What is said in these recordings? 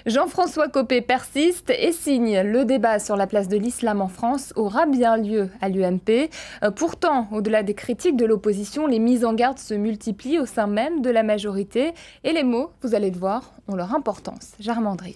Jean-François Copé persiste et signe. Le débat sur la place de l'islam en France aura bien lieu à l'UMP. Pourtant, au-delà des critiques de l'opposition, les mises en garde se multiplient au sein même de la majorité. Et les mots, vous allez le voir, ont leur importance. Germain Drieux.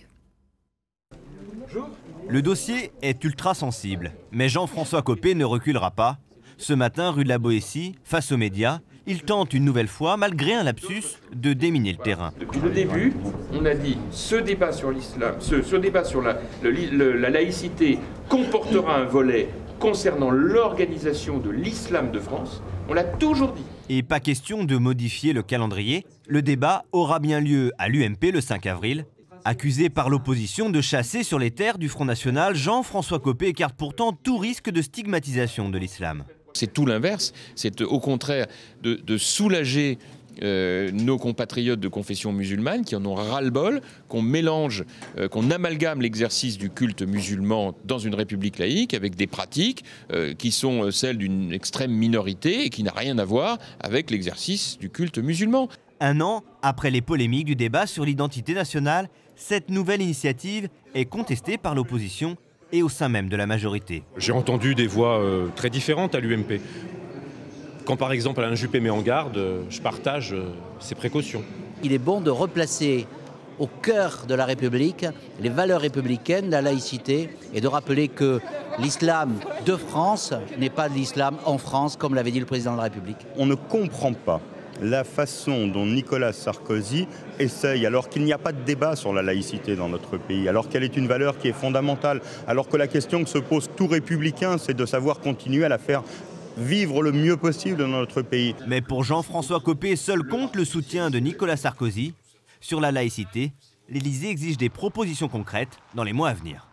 Le dossier est ultra sensible, mais Jean-François Copé ne reculera pas. Ce matin, rue de la Boétie, face aux médias, il tente une nouvelle fois, malgré un lapsus, de déminer le terrain. Depuis le début, on a dit ce débat sur l'islam, ce débat sur la laïcité comportera un volet concernant l'organisation de l'islam de France. On l'a toujours dit. Et pas question de modifier le calendrier. Le débat aura bien lieu à l'UMP le 5 avril. Accusé par l'opposition de chasser sur les terres du Front National, Jean-François Copé écarte pourtant tout risque de stigmatisation de l'islam. C'est tout l'inverse, c'est au contraire de soulager nos compatriotes de confession musulmane qui en ont ras-le-bol, qu'on mélange, qu'on amalgame l'exercice du culte musulman dans une république laïque avec des pratiques qui sont celles d'une extrême minorité et qui n'a rien à voir avec l'exercice du culte musulman. Un an après les polémiques du débat sur l'identité nationale, cette nouvelle initiative est contestée par l'opposition et au sein même de la majorité. J'ai entendu des voix très différentes à l'UMP. Quand par exemple Alain Juppé met en garde, je partage ses précautions. Il est bon de replacer au cœur de la République les valeurs républicaines, la laïcité, et de rappeler que l'islam de France n'est pas l'islam en France, comme l'avait dit le président de la République. On ne comprend pas la façon dont Nicolas Sarkozy essaye, alors qu'il n'y a pas de débat sur la laïcité dans notre pays, alors qu'elle est une valeur qui est fondamentale, alors que la question que se pose tout républicain, c'est de savoir continuer à la faire vivre le mieux possible dans notre pays. Mais pour Jean-François Copé, seul compte le soutien de Nicolas Sarkozy. Sur la laïcité, l'Élysée exige des propositions concrètes dans les mois à venir.